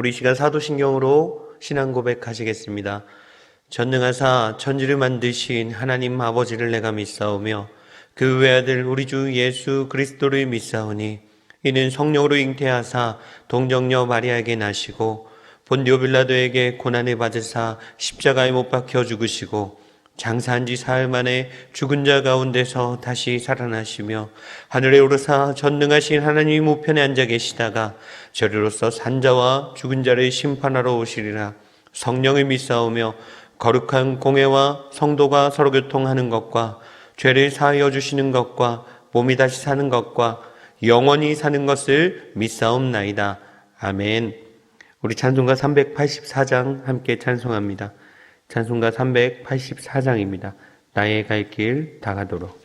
우리 이 시간 사도신경으로 신앙 고백하시겠습니다. 전능하사 천지를 만드신 하나님 아버지를 내가 믿사오며 그 외아들 우리 주 예수 그리스도를 믿사오니 이는 성령으로 잉태하사 동정녀 마리아에게 나시고 본디오 빌라도에게 고난을 받으사 십자가에 못 박혀 죽으시고 장사한 지 사흘 만에 죽은 자 가운데서 다시 살아나시며 하늘에 오르사 전능하신 하나님 우편에 앉아 계시다가 저리로서 산자와 죽은 자를 심판하러 오시리라. 성령을 믿사오며 거룩한 공회와 성도가 서로 교통하는 것과 죄를 사하여 주시는 것과 몸이 다시 사는 것과 영원히 사는 것을 믿사옵나이다. 아멘. 우리 찬송가 384장 함께 찬송합니다. 찬송가 384장입니다. 나의 갈 길 다가도록.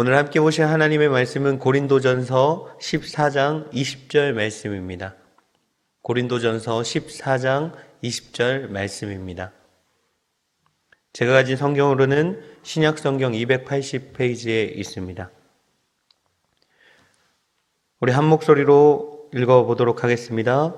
오늘 함께 보실 하나님의 말씀은 고린도전서 14장 20절 말씀입니다. 고린도전서 14장 20절 말씀입니다. 제가 가진 성경으로는 신약성경 280페이지에 있습니다. 우리 한 목소리로 읽어보도록 하겠습니다.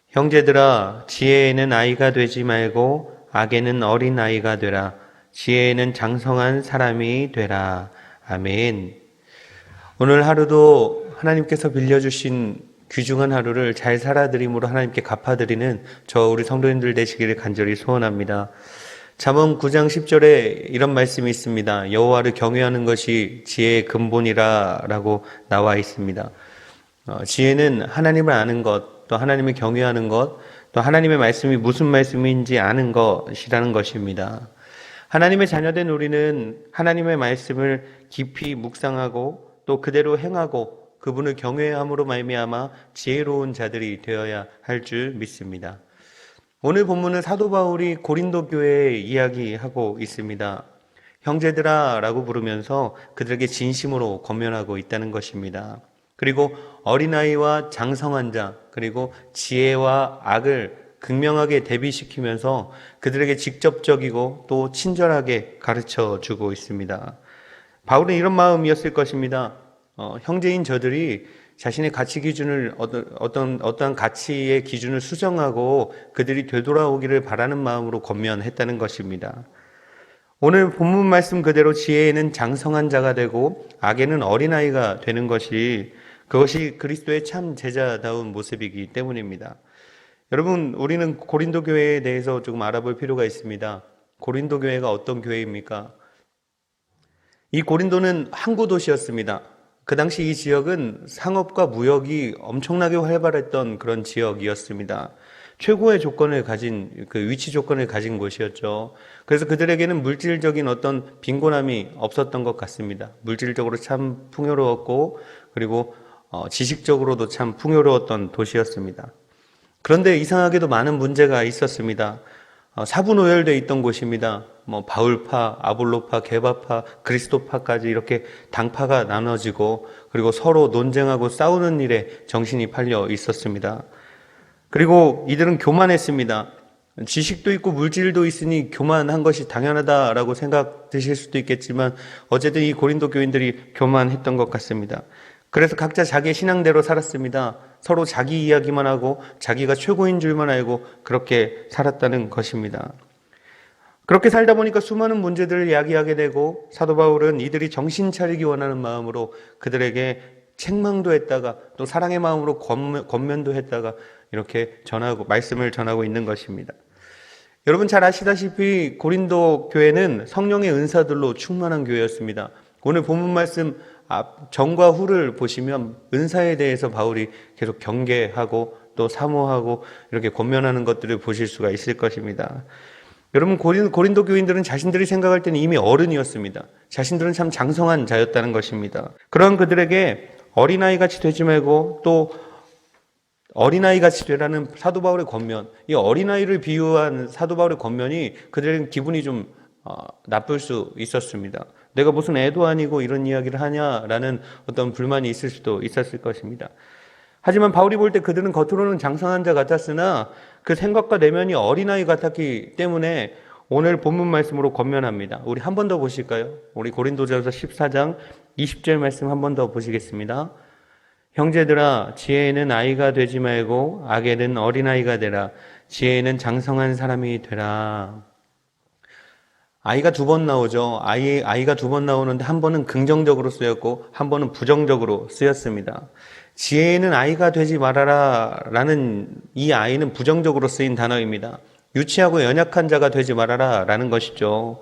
형제들아, 지혜에는 아이가 되지 말고 악에는 어린 아이가 되라. 지혜에는 장성한 사람이 되라. 아멘. 오늘 하루도 하나님께서 빌려주신 귀중한 하루를 잘 살아드림으로 하나님께 갚아드리는 우리 성도님들 되시기를 간절히 소원합니다. 잠언 9장 10절에 이런 말씀이 있습니다. 여호와를 경외하는 것이 지혜의 근본이라 라고 나와 있습니다. 지혜는 하나님을 아는 것, 또 하나님을 경외하는 것, 또 하나님의 말씀이 무슨 말씀인지 아는 것이라는 것입니다. 하나님의 자녀된 우리는 하나님의 말씀을 깊이 묵상하고 또 그대로 행하고 그분을 경외함으로 말미암아 지혜로운 자들이 되어야 할 줄 믿습니다. 오늘 본문은 사도 바울이 고린도 교회에 이야기하고 있습니다. 형제들아 라고 부르면서 그들에게 진심으로 권면하고 있다는 것입니다. 그리고 어린아이와 장성한 자, 그리고 지혜와 악을 극명하게 대비시키면서 그들에게 직접적이고 또 친절하게 가르쳐 주고 있습니다. 바울은 이런 마음이었을 것입니다. 형제인 저들이 자신의 가치 기준을 어떤 가치의 기준을 수정하고 그들이 되돌아오기를 바라는 마음으로 권면했다는 것입니다. 오늘 본문 말씀 그대로 지혜에는 장성한 자가 되고 악에는 어린아이가 되는 그것이 그리스도의 참 제자다운 모습이기 때문입니다. 여러분, 우리는 고린도 교회에 대해서 조금 알아볼 필요가 있습니다. 고린도 교회가 어떤 교회입니까? 이 고린도는 항구 도시였습니다. 그 당시 이 지역은 상업과 무역이 엄청나게 활발했던 그런 지역이었습니다. 최고의 조건을 가진, 위치 조건을 가진 곳이었죠. 그래서 그들에게는 물질적인 어떤 빈곤함이 없었던 것 같습니다. 물질적으로 참 풍요로웠고, 그리고 지식적으로도 참 풍요로웠던 도시였습니다. 그런데 이상하게도 많은 문제가 있었습니다. 사분오열되어 있던 곳입니다. 바울파, 아볼로파, 게바파, 그리스도파까지 이렇게 당파가 나눠지고 그리고 서로 논쟁하고 싸우는 일에 정신이 팔려 있었습니다. 그리고 이들은 교만했습니다. 지식도 있고 물질도 있으니 교만한 것이 당연하다라고 생각되실 수도 있겠지만 어쨌든 이 고린도 교인들이 교만했던 것 같습니다. 그래서 각자 자기의 신앙대로 살았습니다. 서로 자기 이야기만 하고 자기가 최고인 줄만 알고 그렇게 살았다는 것입니다. 그렇게 살다 보니까 수많은 문제들을 이야기하게 되고 사도 바울은 이들이 정신 차리기 원하는 마음으로 그들에게 책망도 했다가 또 사랑의 마음으로 권면도 했다가 이렇게 말씀을 전하고 있는 것입니다. 여러분 잘 아시다시피 고린도 교회는 성령의 은사들로 충만한 교회였습니다. 오늘 본문 말씀 전과 후를 보시면 은사에 대해서 바울이 계속 경계하고 또 사모하고 이렇게 권면하는 것들을 보실 수가 있을 것입니다. 여러분 고린도 교인들은 자신들이 생각할 때는 이미 어른이었습니다. 자신들은 참 장성한 자였다는 것입니다. 그런 그들에게 어린아이같이 되지 말고 또 어린아이같이 되라는 사도 바울의 권면, 이 어린아이를 비유한 사도 바울의 권면이 그들은 기분이 좀 나쁠 수 있었습니다. 내가 무슨 애도 아니고 이런 이야기를 하냐라는 어떤 불만이 있을 수도 있었을 것입니다. 하지만 바울이 볼 때 그들은 겉으로는 장성한 자 같았으나 그 생각과 내면이 어린아이 같았기 때문에 오늘 본문 말씀으로 권면합니다. 우리 한 번 더 보실까요? 우리 고린도전서 14장 20절 말씀 한 번 더 보시겠습니다. 형제들아 지혜에는 아이가 되지 말고 악에는 어린아이가 되라. 지혜에는 장성한 사람이 되라. 아이가 두 번 나오죠. 아이가 두 번 나오는데 한 번은 긍정적으로 쓰였고 한 번은 부정적으로 쓰였습니다. 지혜에는 아이가 되지 말아라 라는 이 아이는 부정적으로 쓰인 단어입니다. 유치하고 연약한 자가 되지 말아라 라는 것이죠.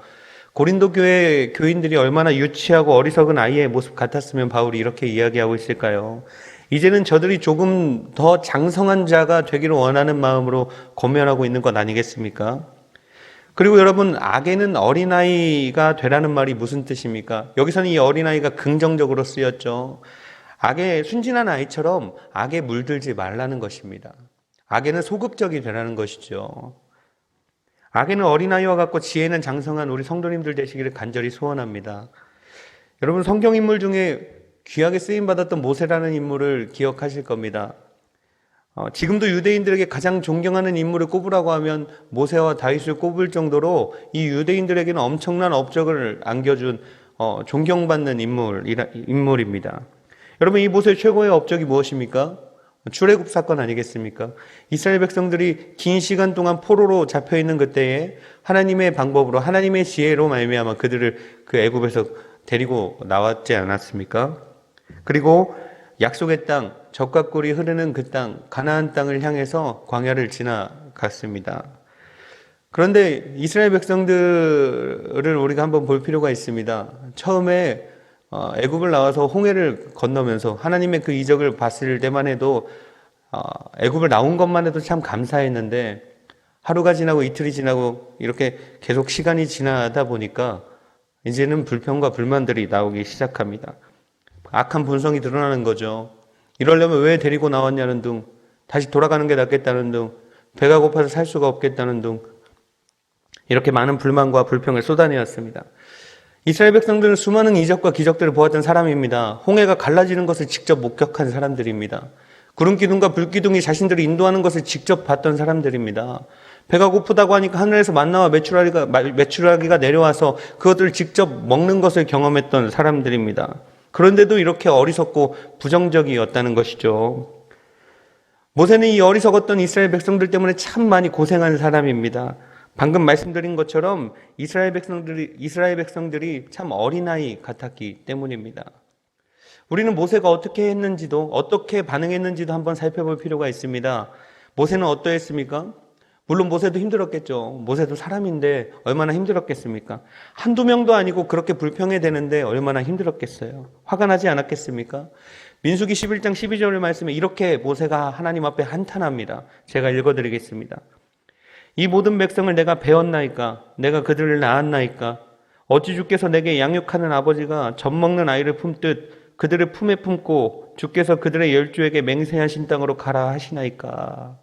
고린도 교회 교인들이 얼마나 유치하고 어리석은 아이의 모습 같았으면 바울이 이렇게 이야기하고 있을까요? 이제는 저들이 조금 더 장성한 자가 되기를 원하는 마음으로 권면하고 있는 것 아니겠습니까? 그리고 여러분, 악에는 어린아이가 되라는 말이 무슨 뜻입니까? 여기서는 이 어린아이가 긍정적으로 쓰였죠. 악에 순진한 아이처럼 악에 물들지 말라는 것입니다. 악에는 소극적이 되라는 것이죠. 악에는 어린아이와 같고 지혜는 장성한 우리 성도님들 되시기를 간절히 소원합니다. 여러분 성경 인물 중에 귀하게 쓰임받았던 모세라는 인물을 기억하실 겁니다. 지금도 유대인들에게 가장 존경하는 인물을 꼽으라고 하면 모세와 다윗을 꼽을 정도로 이 유대인들에게는 엄청난 업적을 안겨준 존경받는 인물입니다. 여러분 이 모세의 최고의 업적이 무엇입니까? 출애굽 사건 아니겠습니까? 이스라엘 백성들이 긴 시간 동안 포로로 잡혀있는 그때에 하나님의 방법으로 하나님의 지혜로 말미암아 그들을 그 애굽에서 데리고 나왔지 않았습니까? 그리고 약속의 땅, 젖과 꿀이 흐르는 그 땅, 가나안 땅을 향해서 광야를 지나갔습니다. 그런데 이스라엘 백성들을 우리가 한번 볼 필요가 있습니다. 처음에 애굽을 나와서 홍해를 건너면서 하나님의 그 이적을 봤을 때만 해도 애굽을 나온 것만 해도 참 감사했는데 하루가 지나고 이틀이 지나고 이렇게 계속 시간이 지나다 보니까 이제는 불평과 불만들이 나오기 시작합니다. 악한 본성이 드러나는 거죠. 이러려면 왜 데리고 나왔냐는 둥, 다시 돌아가는 게 낫겠다는 둥, 배가 고파서 살 수가 없겠다는 둥, 이렇게 많은 불만과 불평을 쏟아내었습니다. 이스라엘 백성들은 수많은 이적과 기적들을 보았던 사람입니다. 홍해가 갈라지는 것을 직접 목격한 사람들입니다. 구름기둥과 불기둥이 자신들을 인도하는 것을 직접 봤던 사람들입니다. 배가 고프다고 하니까 하늘에서 만나와 메추라기가 내려와서 그것들을 직접 먹는 것을 경험했던 사람들입니다. 그런데도 이렇게 어리석고 부정적이었다는 것이죠. 모세는 이 어리석었던 이스라엘 백성들 때문에 참 많이 고생한 사람입니다. 방금 말씀드린 것처럼 이스라엘 백성들이 참 어린아이 같았기 때문입니다. 우리는 모세가 어떻게 했는지도, 어떻게 반응했는지도 한번 살펴볼 필요가 있습니다. 모세는 어떠했습니까? 물론 모세도 힘들었겠죠. 모세도 사람인데 얼마나 힘들었겠습니까? 한두 명도 아니고 그렇게 불평해대는데 얼마나 힘들었겠어요. 화가 나지 않았겠습니까? 민수기 11장 12절 말씀에 이렇게 모세가 하나님 앞에 한탄합니다. 제가 읽어드리겠습니다. 이 모든 백성을 내가 배웠나이까? 내가 그들을 낳았나이까? 어찌 주께서 내게 양육하는 아버지가 젖 먹는 아이를 품듯 그들을 품에 품고 주께서 그들의 열조에게 맹세하신 땅으로 가라 하시나이까?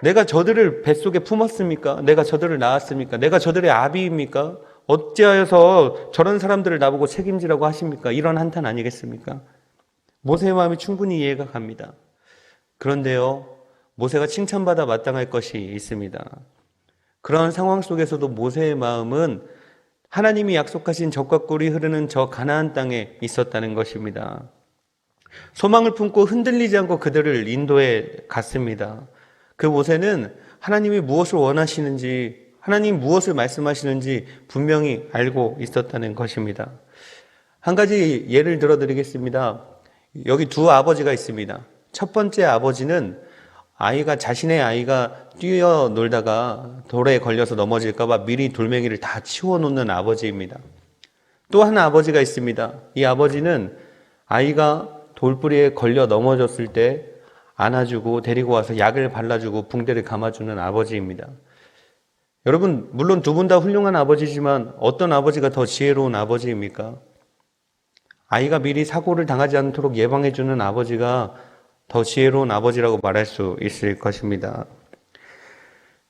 내가 저들을 뱃속에 품었습니까? 내가 저들을 낳았습니까? 내가 저들의 아비입니까? 어찌하여서 저런 사람들을 나보고 책임지라고 하십니까? 이런 한탄 아니겠습니까? 모세의 마음이 충분히 이해가 갑니다. 그런데요, 모세가 칭찬받아 마땅할 것이 있습니다. 그런 상황 속에서도 모세의 마음은 하나님이 약속하신 젖과 꿀이 흐르는 저 가나안 땅에 있었다는 것입니다. 소망을 품고 흔들리지 않고 그들을 인도해 갔습니다. 그 모세는 하나님이 무엇을 원하시는지, 하나님이 무엇을 말씀하시는지 분명히 알고 있었다는 것입니다. 한 가지 예를 들어드리겠습니다. 여기 두 아버지가 있습니다. 첫 번째 아버지는 자신의 아이가 뛰어놀다가 돌에 걸려서 넘어질까봐 미리 돌멩이를 다 치워놓는 아버지입니다. 또 한 아버지가 있습니다. 이 아버지는 아이가 돌뿌리에 걸려 넘어졌을 때 안아주고 데리고 와서 약을 발라주고 붕대를 감아주는 아버지입니다. 여러분, 물론 두 분 다 훌륭한 아버지지만 어떤 아버지가 더 지혜로운 아버지입니까? 아이가 미리 사고를 당하지 않도록 예방해주는 아버지가 더 지혜로운 아버지라고 말할 수 있을 것입니다.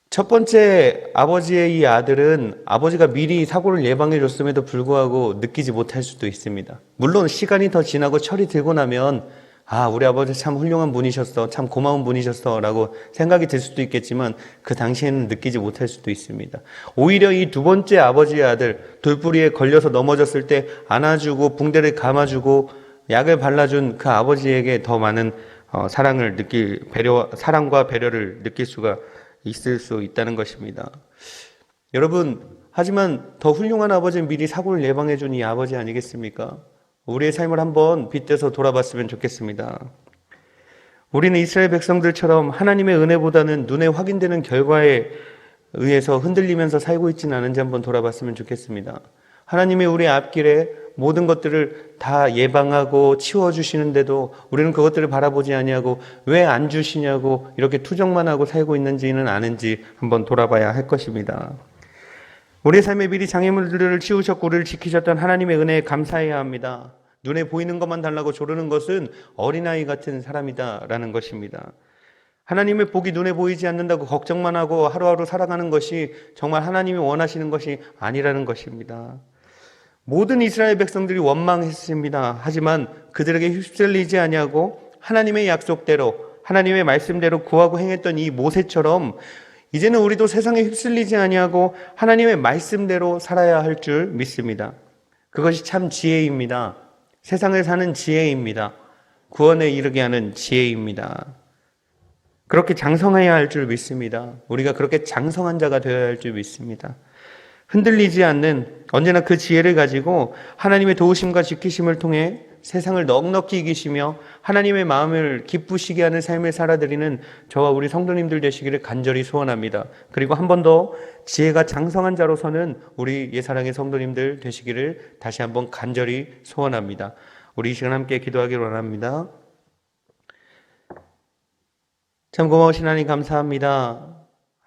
첫 번째 아버지의 이 아들은 아버지가 미리 사고를 예방해 줬음에도 불구하고 느끼지 못할 수도 있습니다. 물론 시간이 더 지나고 철이 들고 나면 우리 아버지 참 훌륭한 분이셨어, 참 고마운 분이셨어 라고 생각이 들 수도 있겠지만 그 당시에는 느끼지 못할 수도 있습니다. 오히려 이 두 번째 아버지의 아들, 돌뿌리에 걸려서 넘어졌을 때 안아주고 붕대를 감아주고 약을 발라준 그 아버지에게 더 많은 사랑과 배려를 느낄 수가 있을 수 있다는 것입니다. 여러분, 하지만 더 훌륭한 아버지는 미리 사고를 예방해 준 이 아버지 아니겠습니까? 우리의 삶을 한번 빗대서 돌아봤으면 좋겠습니다. 우리는 이스라엘 백성들처럼 하나님의 은혜보다는 눈에 확인되는 결과에 의해서 흔들리면서 살고 있지는 않은지 한번 돌아봤으면 좋겠습니다. 하나님의 우리 앞길에 모든 것들을 다 예방하고 치워주시는데도 우리는 그것들을 바라보지 아니하고 왜 안 주시냐고 이렇게 투정만 하고 살고 있는지는 아는지 한번 돌아봐야 할 것입니다. 우리의 삶에 미리 장애물들을 치우셨고 우리를 지키셨던 하나님의 은혜에 감사해야 합니다. 눈에 보이는 것만 달라고 조르는 것은 어린아이 같은 사람이다라는 것입니다. 하나님의 복이 눈에 보이지 않는다고 걱정만 하고 하루하루 살아가는 것이 정말 하나님이 원하시는 것이 아니라는 것입니다. 모든 이스라엘 백성들이 원망했습니다. 하지만 그들에게 휩쓸리지 아니하고 하나님의 약속대로, 하나님의 말씀대로 구하고 행했던 이 모세처럼 이제는 우리도 세상에 휩쓸리지 아니하고 하나님의 말씀대로 살아야 할 줄 믿습니다. 그것이 참 지혜입니다. 세상을 사는 지혜입니다. 구원에 이르게 하는 지혜입니다. 그렇게 장성해야 할 줄 믿습니다. 우리가 그렇게 장성한 자가 되어야 할 줄 믿습니다. 흔들리지 않는 언제나 그 지혜를 가지고 하나님의 도우심과 지키심을 통해 세상을 넉넉히 이기시며 하나님의 마음을 기쁘시게 하는 삶을 살아드리는 저와 우리 성도님들 되시기를 간절히 소원합니다. 그리고 한 번 더 지혜가 장성한 자로서는 우리 예사랑의 성도님들 되시기를 다시 한번 간절히 소원합니다. 우리 이 시간 함께 기도하기를 원합니다. 참 고마우신 하나님 감사합니다.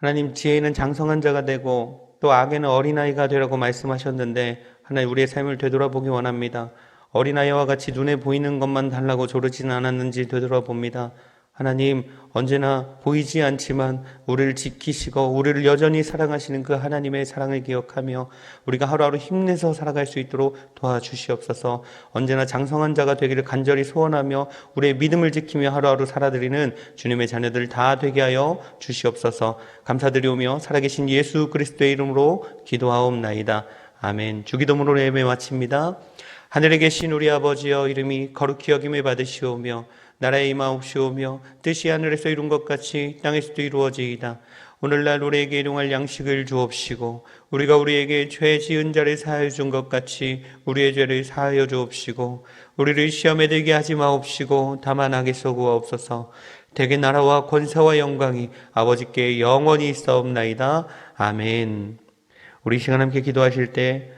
하나님, 지혜는 장성한 자가 되고 또 악에는 어린아이가 되라고 말씀하셨는데 하나님, 우리의 삶을 되돌아보기 원합니다. 어린아이와 같이 눈에 보이는 것만 달라고 조르지는 않았는지 되돌아봅니다. 하나님, 언제나 보이지 않지만 우리를 지키시고 우리를 여전히 사랑하시는 그 하나님의 사랑을 기억하며 우리가 하루하루 힘내서 살아갈 수 있도록 도와주시옵소서. 언제나 장성한 자가 되기를 간절히 소원하며 우리의 믿음을 지키며 하루하루 살아드리는 주님의 자녀들 다 되게 하여 주시옵소서. 감사드리오며 살아계신 예수 그리스도의 이름으로 기도하옵나이다. 아멘. 주기도문으로 예배 마칩니다. 하늘에 계신 우리 아버지여, 이름이 거룩히 여김을 받으시오며 나라의 임하옵시오며 뜻이 하늘에서 이룬 것 같이 땅에서도 이루어지이다. 오늘날 우리에게 일용할 양식을 주옵시고 우리가 우리에게 죄 지은 자를 사하여 준 것 같이 우리의 죄를 사하여 주옵시고 우리를 시험에 들게 하지 마옵시고 다만 악에서 구하옵소서. 대개 나라와 권세와 영광이 아버지께 영원히 있사옵나이다. 아멘. 우리 시간 함께 기도하실 때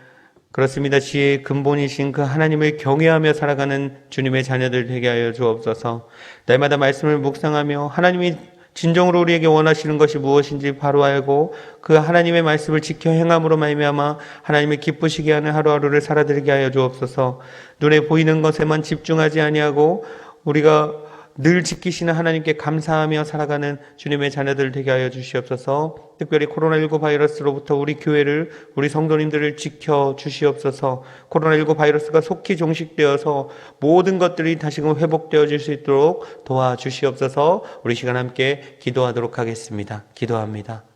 그렇습니다. 지혜의 근본이신 그 하나님을 경외하며 살아가는 주님의 자녀들 되게 하여 주옵소서. 날마다 말씀을 묵상하며 하나님이 진정으로 우리에게 원하시는 것이 무엇인지 바로 알고 그 하나님의 말씀을 지켜 행함으로 말미암아 하나님을 기쁘시게 하는 하루하루를 살아들게 하여 주옵소서. 눈에 보이는 것에만 집중하지 아니하고 우리가 늘 지키시는 하나님께 감사하며 살아가는 주님의 자녀들 되게 하여 주시옵소서. 특별히 코로나19 바이러스로부터 우리 교회를, 우리 성도님들을 지켜 주시옵소서. 코로나19 바이러스가 속히 종식되어서 모든 것들이 다시금 회복되어질 수 있도록 도와주시옵소서. 우리 시간 함께 기도하도록 하겠습니다. 기도합니다.